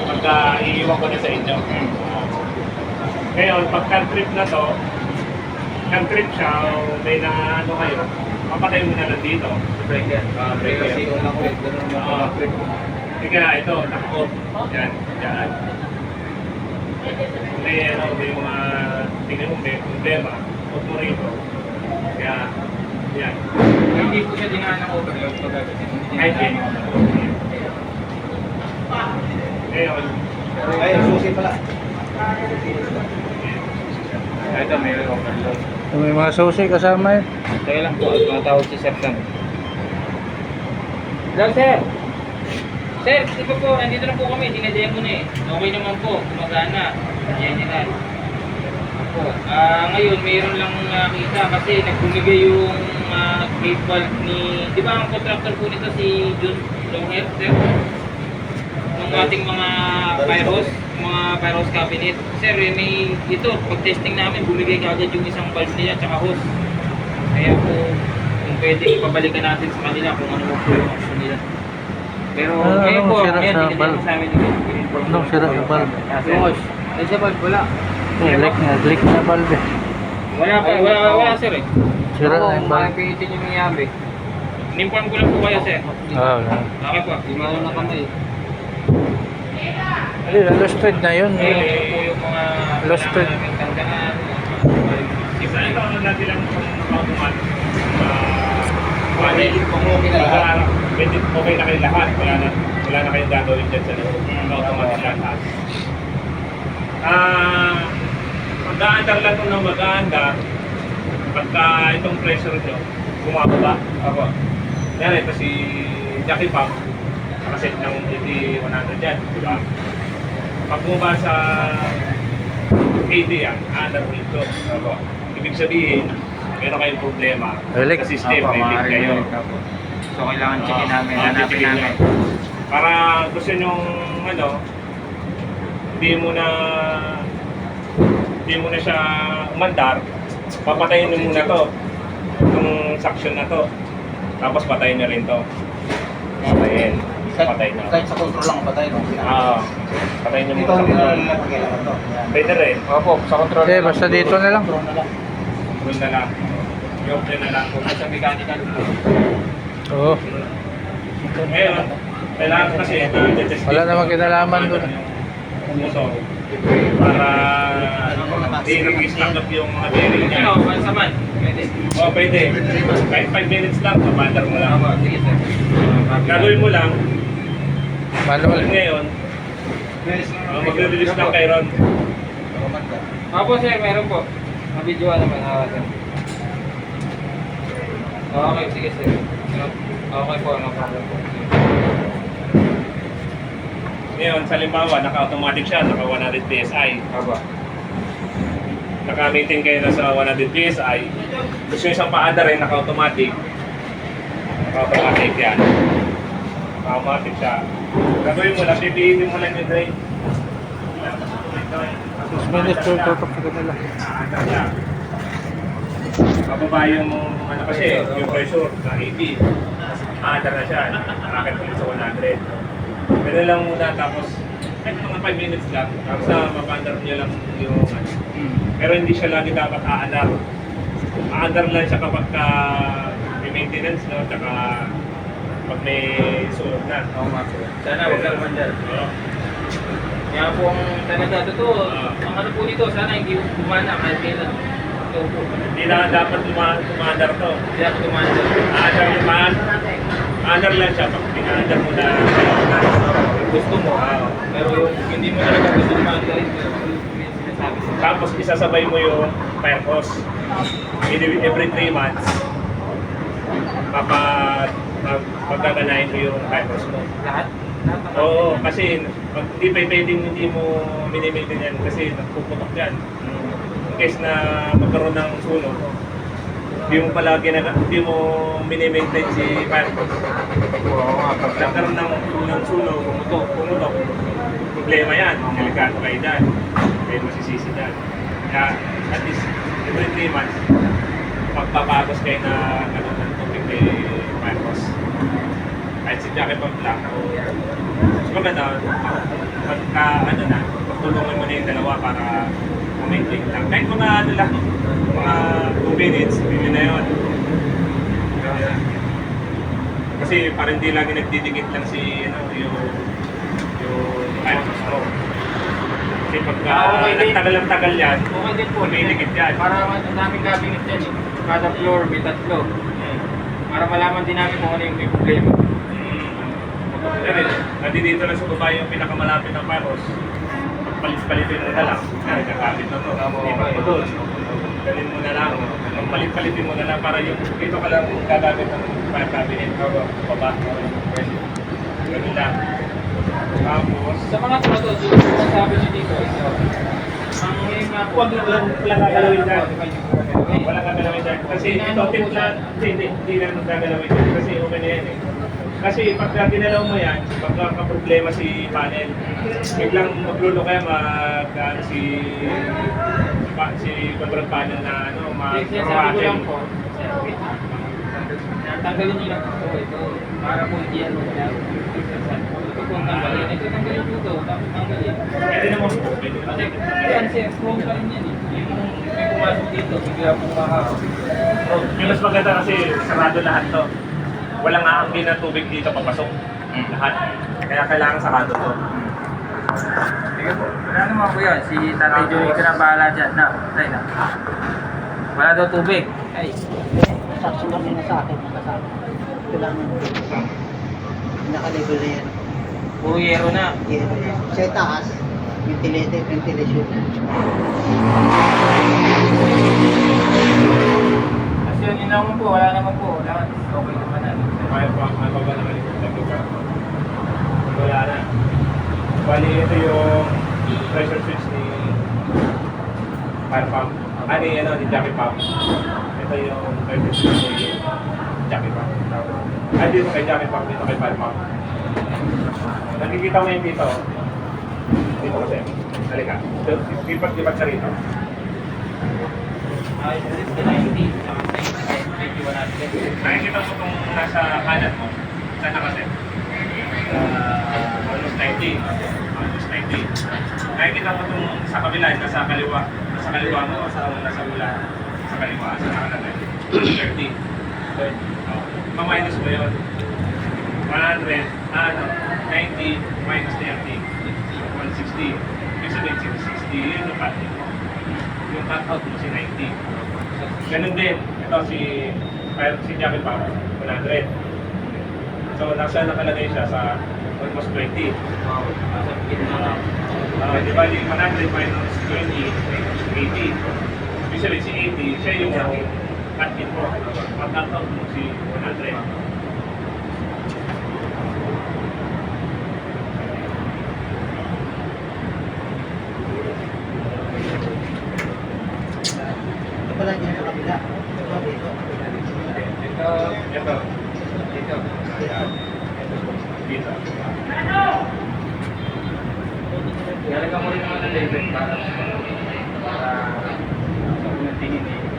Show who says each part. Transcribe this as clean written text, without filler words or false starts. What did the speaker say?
Speaker 1: Pagka iiwan ko na sa inyo. Ngayon, pagka trip na to, trip siya, o may na ano kayo, papatay mo na lang dito.
Speaker 2: Breaker.
Speaker 1: Breaker.
Speaker 2: Kasi yung lang-break, ganun yung lang-break.
Speaker 1: Kaya ito, naka-off. Yan, yan. May ano, may mga tingin mo, may problema. Off mo rito. Kaya, yan.
Speaker 2: Hindi po siya dinaan ng overload pag gagawin.
Speaker 1: Ay, yan. Ngayon,
Speaker 2: Ay, susi pala. Ito, may overload.
Speaker 3: May mga susi kasama yun.
Speaker 2: Tayo lang po, matawag si Sir Sam. Hello, Sir! Sir, di ba po, nandito na po kami, dinademo na eh. Okay naman po, gumagana. General. Opo. Ngayon, mayroon lang nakita kasi nagbumigay yung gate valve ni... Di ba ang contractor po nito si Jun Longer, Sir? Ng ating mga fire hose cabinet. Sir, may ito, pag-testing namin, bumigay kagad yung isang valve nila tsaka hose. Kaya po, kung pwede, ipabalikan natin sa kanila kung ano po yung option nila. Pero ngayon po,
Speaker 3: sira
Speaker 2: ngayon,
Speaker 3: sa
Speaker 2: hindi
Speaker 3: valve?
Speaker 2: sa amin.
Speaker 3: Anong sira sa valve?
Speaker 2: Yung ay sa valve, wala.
Speaker 3: Leak na valve eh.
Speaker 2: Wala sir eh.
Speaker 3: Sira na yung valve.
Speaker 2: Makipitin yung nangyari. Inform ko lang po kayo sir.
Speaker 3: Wala.
Speaker 2: Okay po. Dimano na kami.
Speaker 3: Hindi, lost thread na yun.
Speaker 2: Ito po yung mga
Speaker 3: Lost thread.
Speaker 2: tandaan.
Speaker 1: isa ito ang natin lang automatic.
Speaker 2: Kung okay na lahat.
Speaker 1: Okay na kayo lahat. Wala na kayong gagawin dyan sa loob. Automatic lahat. Mag-aandar lang kung nang mag-aandar. Pagka itong pressure nyo, bumababa. Ako. Yan, ito si Jackie Pop. Nakaset ng 80-100 dyan. Diba? Pag bumaba sa 80 yan, aandar mo ito. Ako. Ibig sabihin, meron kayong problema
Speaker 3: Elect.
Speaker 1: sa system, elect kayo.
Speaker 2: So kailangan checkin namin, hanapin
Speaker 1: checkin
Speaker 2: namin.
Speaker 1: nyo. Para gusto nyong ano, hindi mo na siya umandar, papatayin nyo muna to, itong suction na to. Tapos patayin nyo rin to. Patayin. Patay na.
Speaker 2: Kahit sa control lang patay, no?
Speaker 1: Patayin nyo
Speaker 2: Ito
Speaker 1: muna sa
Speaker 2: hindi na
Speaker 1: control.
Speaker 2: nila kailangan to.
Speaker 1: Pwede rin.
Speaker 2: Opo, sa control.
Speaker 3: Eh, basta dito na lang.
Speaker 2: Control na lang.
Speaker 1: Doon na lang. I-open na lang.
Speaker 2: Kung sa mechanical.
Speaker 3: Oo.
Speaker 1: Ngayon, kailangan kasi na-detest.
Speaker 3: Wala namang kinalaman doon.
Speaker 1: Motor. Para i-restock up yung mga bearing niya.
Speaker 2: Ano, pansaman? Pwede.
Speaker 1: O, pwede. Kahit 5 minutes lang, mabandar mo lang.
Speaker 2: Opo, sige sir.
Speaker 1: Gagawin mo lang,
Speaker 3: Manual.
Speaker 1: ngayon, magre-release lang kay Ron.
Speaker 2: Opo sir, meron po. Mabidyoan naman sir. Okay, sige sir. Okay po, no problem po.
Speaker 1: Ngayon, sa limbawa, naka-automatic siya, naka-100 PSI.
Speaker 2: Opo.
Speaker 1: Naka-maintain kayo na sa 100 PSI. Gusto nyo isang paanda rin, naka-automatic. Naka-automatic yan. Naka-automatic siya. Gagawin mo lang, pipilitin mo lang yung drain.
Speaker 3: 6 minutes to tutok sa kanila.
Speaker 1: Kababayo mo, ano kasi, yung pressure na 80. Paanda na siya, nakakit mo sa 100. Pero lang muna, tapos kahit mga 5 minutes lang, tapos mapandar niya lang yung ano. Pero hindi siya lagi dapat aandar. Aandar lang siya kapag may maintenance, no? Tsaka pag may sulog na.
Speaker 2: Oo nga sir. Sana huwag lang mandar.
Speaker 1: No?
Speaker 2: Kaya po ang talaga, totoo, ang ano po dito, sana hindi kumana kahit kailan. Ito po.
Speaker 1: Hindi na dapat tumaandar to.
Speaker 2: Hindi ako kumandar.
Speaker 1: Aandar lang siya pag pinaandar mo na.
Speaker 2: Gusto mo, pero yung hindi mo talaga gusto kumandar, may sinasabi sa
Speaker 1: Tapos isasabay mo yung fire hose. Every 3 months, pagkaganahin mo yung fire hose mo.
Speaker 2: lahat.
Speaker 1: Oo, kasi hindi pa pwedeng hindi mo minimaintain yan kasi nagpuputok yan. In case na magkaroon ng sunog, hindi mo palagi hindi mo minimaintain si fire hose.
Speaker 2: Oo nga,
Speaker 1: Pag nagkaroon ng sunog, pumutok, problema yan. Delikado kayo dyan. Kayo masisisi dyan. Kaya at least every 3 months, magpapagos kayo na ng tubig kay fire hose. kahit si Jackie Pop lang. Mas maganda, pagka ano na, pagtulungan mo na yung dalawa para maintain lang. Kahit mga ano lang, mga 2 minutes, yun na yun. Kasi parang hindi lagi nagdidikit lang si, ano, yung ano, stroke. Kasi pagka nagtagal yan,
Speaker 2: Okay din po.
Speaker 1: dumidikit yan.
Speaker 2: Para ang daming cabinet yan eh. Kada floor may tatlo. Para malaman din namin kung ano yung may problema.
Speaker 1: Nandito lang sa baba yung pinakamalapit ng paros. Palit-palitin mo na lang. Nagkakabit na to. Hindi pa po doon. Ganin mo na lang. Palit-palitin mo na lang para yung dito ka lang gagamit ng fire cabinet o baba. Ganun lang. Tapos,
Speaker 2: Sa mga troto, sabi niyo dito, ang
Speaker 1: huwag lang gagalawin dyan. Wala gagalawin dyan. Kasi ito, tip lang. Hindi lang gagalawin dyan. Kasi okay na yan eh. Kasi pagka ginalaw mo yan, pagka problema si panel, biglang maglulo kaya si control panel na ano,
Speaker 2: sabi ko lang po, tanggalin niyo lang ito, para po hindi yan magalaw. Ito po ang tanggalin, ito tanggalin po ito, tapos tanggalin.
Speaker 1: pwede naman po. Pwede naman.
Speaker 2: Kasi yan, sir, chrome pa rin yan eh. Yung may pumasok dito, bigla po
Speaker 1: Yung mas maganda kasi sarado lahat to. Walang aangkin na tubig dito papasok. Lahat. Kaya kailangan sarado to.
Speaker 2: Sige po. Wala naman po yan. Si Tatay Joey ka na bahala dyan. Tay na. Wala daw tubig. Ay.
Speaker 4: Sakso lang yun sa akin, nakasama. Kailangan nakalibol na yan.
Speaker 2: Puro yero na.
Speaker 4: Sa taas, ventilation.
Speaker 2: Kasi yun naman po. Wala naman po. Lahat okay naman na.
Speaker 1: May paba naman yung taglupa. Wala na. Bali, ito yung pressure switch ni fire pump. Ni Jackie Pump. Ito yung pressure switch ni Jackie Pump. Dito kay Jackie Pump, dito kay fire pump. Nakikita mo yung dito. Dito kasi. Halika. Lipat ka rito.
Speaker 2: Ay, ito na 90. Saka 91
Speaker 1: Nakikita mo itong nasa kanan mo. Saan nakaset? Almost 90. Almost 90. Nakikita mo itong sa kabila, nasa kaliwa. Nasa kaliwa mo, nasa mula. Sa kaliwa, sa nakanan. 30. Ma-minus mo yun. 100, 90, minus 30. 160. Ibig sabihin, 60. Yun yung cut. Yung cut out mo si 90. Ganun din. Ito si Jackie Pump, 100. So, nakalagay siya sa almost 20. Di ba, 100 minus 20, 80. Usually, si 80, siya yung cut-in mo. Pag-cut out mo si 100.
Speaker 4: Ito pala dyan sa kabila. Ito, dito.
Speaker 2: Ito.
Speaker 1: Ito.
Speaker 2: Dito.
Speaker 1: Dito.
Speaker 2: Lalagyan mo rin naman ng label para sa unang tingin eh.